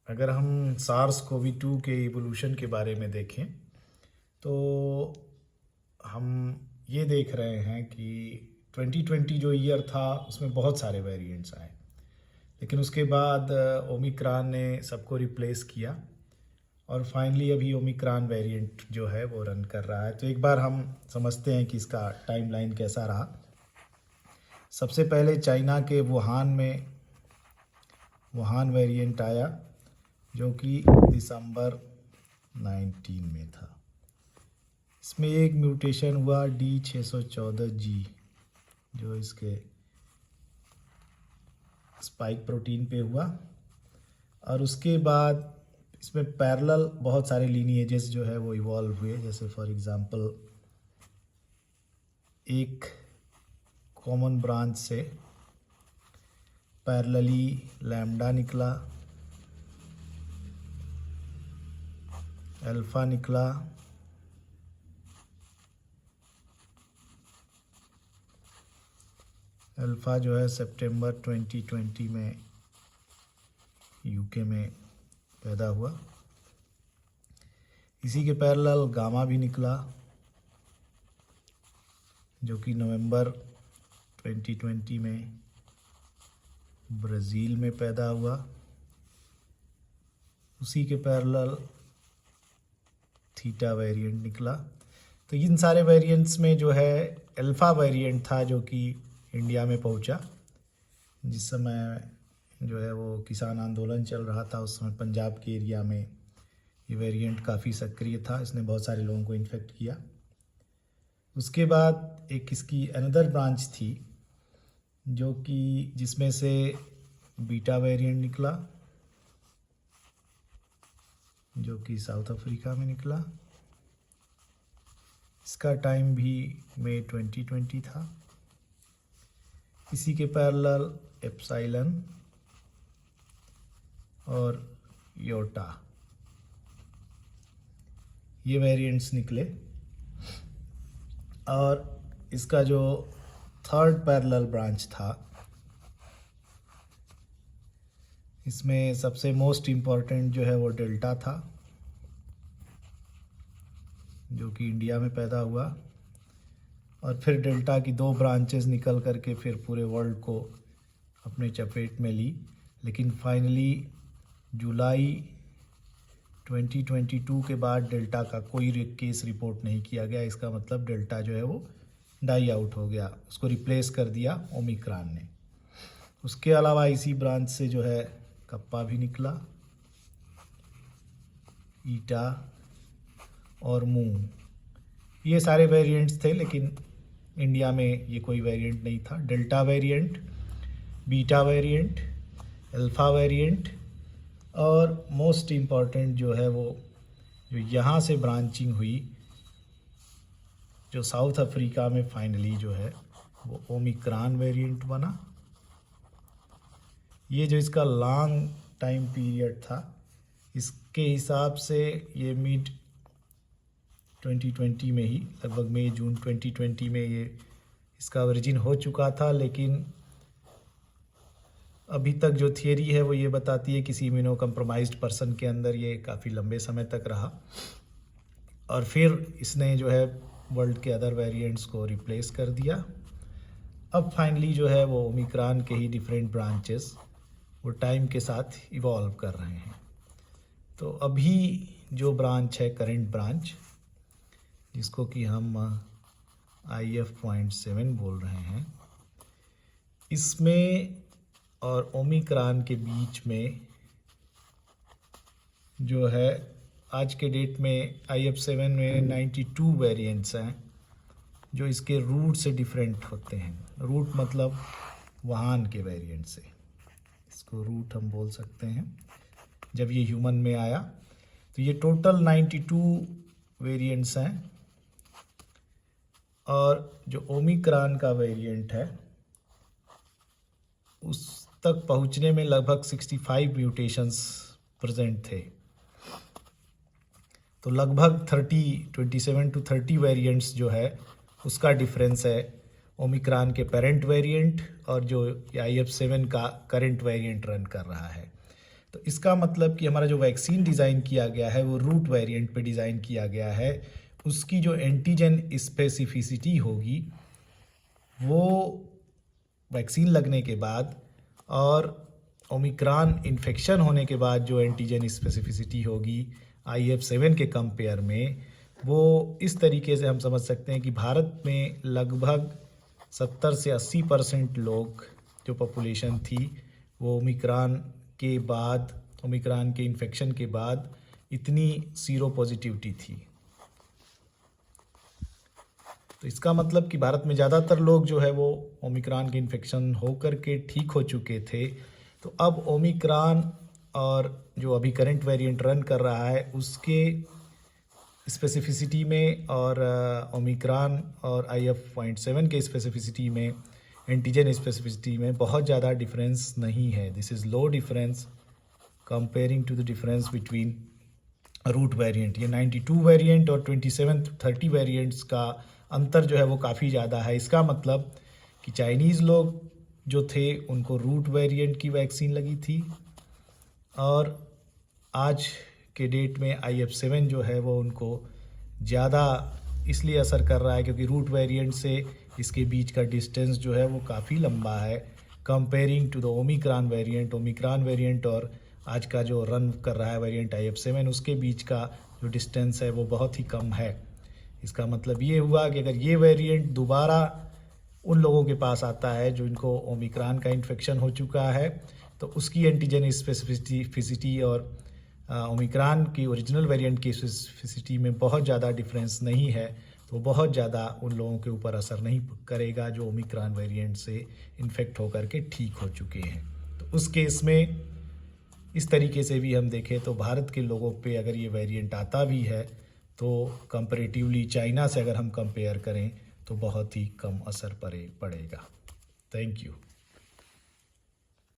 अगर हम सार्स कोवी 2 के इवोल्यूशन के बारे में देखें तो हम ये देख रहे हैं कि 2020 जो ईयर था उसमें बहुत सारे वेरिएंट्स आए, लेकिन उसके बाद ओमिक्रॉन ने सबको रिप्लेस किया और फाइनली अभी ओमिक्रॉन वेरिएंट जो है वो रन कर रहा है। तो एक बार हम समझते हैं कि इसका टाइमलाइन कैसा रहा। सबसे पहले चाइना के वुहान वेरिएंट आया जो कि दिसंबर 19 में था। इसमें एक म्यूटेशन हुआ D614G जो इसके स्पाइक प्रोटीन पे हुआ, और उसके बाद इसमें पैरेलल बहुत सारे लीनिएजेस जो है वो इवॉल्व हुए। जैसे फॉर एग्जांपल एक कॉमन ब्रांच से पैरेलली लैम्डा निकला, अल्फ़ा निकला, अल्फ़ा जो है सितंबर 2020 में यूके में पैदा हुआ। इसी के पैरेलल गामा भी निकला जो कि नवंबर 2020 में ब्राज़ील में पैदा हुआ। उसी के पैरेलल थीटा वेरिएंट निकला। तो इन सारे वेरिएंट्स में जो है अल्फ़ा वेरिएंट था जो कि इंडिया में पहुंचा। जिस समय जो है वो किसान आंदोलन चल रहा था उस समय पंजाब के एरिया में ये वेरिएंट काफ़ी सक्रिय था, इसने बहुत सारे लोगों को इन्फेक्ट किया। उसके बाद एक इसकी अनदर ब्रांच थी जो कि जिसमें से बीटा वेरिएंट निकला जो कि साउथ अफ्रीका में निकला। इसका टाइम भी मई 2020 था। इसी के पैरेलल एप्सिलॉन और योटा ये वेरिएंट्स निकले, और इसका जो थर्ड पैरेलल ब्रांच था इसमें सबसे मोस्ट इम्पॉर्टेंट जो है वो डेल्टा था जो कि इंडिया में पैदा हुआ, और फिर डेल्टा की दो ब्रांचेस निकल करके फिर पूरे वर्ल्ड को अपने चपेट में ली। लेकिन फाइनली जुलाई 2022 के बाद डेल्टा का कोई केस रिपोर्ट नहीं किया गया। इसका मतलब डेल्टा जो है वो डाई आउट हो गया, उसको रिप्लेस कर दिया ओमिक्रॉन ने। उसके अलावा इसी ब्रांच से जो है कप्पा भी निकला, ईटा और मू, ये सारे वेरिएंट्स थे, लेकिन इंडिया में ये कोई वेरिएंट नहीं था। Delta variant, beta variant, alpha variant और मोस्ट इम्पॉर्टेंट जो है वो जो यहाँ से ब्रांचिंग हुई जो साउथ अफ्रीका में फाइनली जो है वो ओमिक्रॉन वेरिएंट बना। ये जो इसका लॉन्ग टाइम पीरियड था इसके हिसाब से ये मिड 2020 में ही लगभग मई जून 2020 में ये इसका ओरिजिन हो चुका था। लेकिन अभी तक जो थियरी है वो ये बताती है किसी इम्यूनो कम्प्रोमाइज्ड पर्सन के अंदर ये काफ़ी लंबे समय तक रहा, और फिर इसने जो है वर्ल्ड के अदर वेरिएंट्स को रिप्लेस कर दिया। अब फाइनली जो है वो ओमिक्रॉन के ही डिफरेंट ब्रांचेस वो टाइम के साथ इवॉल्व कर रहे हैं। तो अभी जो ब्रांच है करेंट ब्रांच जिसको कि हम IF.7 बोल रहे हैं, इसमें और ओमिक्रॉन के बीच में जो है आज के डेट में IF.7 में 92 वेरिएंट्स हैं जो इसके रूट से डिफरेंट होते हैं। रूट मतलब वुहान के वेरिएंट से, इसको रूट हम बोल सकते हैं। जब ये ह्यूमन में आया तो ये टोटल 92 वेरिएंट्स हैं, और जो ओमिक्रॉन का वेरिएंट है उस तक पहुंचने में लगभग 65 म्यूटेशंस प्रेजेंट थे। तो लगभग 27 to 30 वेरिएंट्स जो है उसका डिफरेंस है ओमिक्रॉन के पेरेंट वेरिएंट और जो IF.7 का करंट वेरिएंट रन कर रहा है। तो इसका मतलब कि हमारा जो वैक्सीन डिज़ाइन किया गया है वो रूट वेरिएंट पे डिज़ाइन किया गया है। उसकी जो एंटीजन स्पेसिफिसिटी होगी वो वैक्सीन लगने के बाद और ओमिक्रॉन इन्फेक्शन होने के बाद जो एंटीजन स्पेसिफिसिटी होगी IF7 के कंपेयर में, वो इस तरीके से हम समझ सकते हैं कि भारत में लगभग 70 से 80% लोग जो पॉपुलेशन थी वो ओमिक्रॉन के इन्फेक्शन के बाद इतनी सीरो पॉजिटिविटी थी। तो इसका मतलब कि भारत में ज़्यादातर लोग जो है वो ओमिक्रॉन के इन्फेक्शन होकर के ठीक हो चुके थे। तो अब ओमिक्रॉन और जो अभी करंट वेरिएंट रन कर रहा है उसके स्पेसिफिसिटी में और ओमिक्रॉन और IF.7 के स्पेसिफिसिटी में, एंटीजन स्पेसिफिसिटी में बहुत ज़्यादा डिफरेंस नहीं है। This is low difference comparing to the difference between root variant. ये 92 वेरिएंट और 27-30 वेरिएंट्स का अंतर जो है वो काफ़ी ज़्यादा है। इसका मतलब कि चाइनीज़ लोग जो थे उनको रूट वेरिएंट की वैक्सीन लगी थी और आज के डेट में IF7 जो है वो उनको ज़्यादा इसलिए असर कर रहा है क्योंकि रूट वेरिएंट से इसके बीच का डिस्टेंस जो है वो काफ़ी लंबा है comparing to the omicron variant. Omicron variant और आज का जो रन कर रहा है वेरिएंट IF7, उसके बीच का जो डिस्टेंस है वो बहुत ही कम है। इसका मतलब ये हुआ कि अगर ये वेरिएंट दोबारा उन लोगों के पास आता है जो इनको ओमिक्रॉन का इन्फेक्शन हो चुका है तो उसकी एंटीजन स्पेसिफिसिटी और ओमिक्रॉन की ओरिजिनल वेरिएंट की स्पेसिफिसिटी में बहुत ज़्यादा डिफरेंस नहीं है, तो बहुत ज़्यादा उन लोगों के ऊपर असर नहीं करेगा जो ओमिक्रॉन वेरिएंट से इन्फेक्ट होकर के ठीक हो चुके हैं। तो उस केस में इस तरीके से भी हम देखें तो भारत के लोगों पे अगर ये वेरिएंट आता भी है तो कंपैरेटिवली चाइना से अगर हम कंपेयर करें तो बहुत ही कम असर पड़ेगा। Thank you.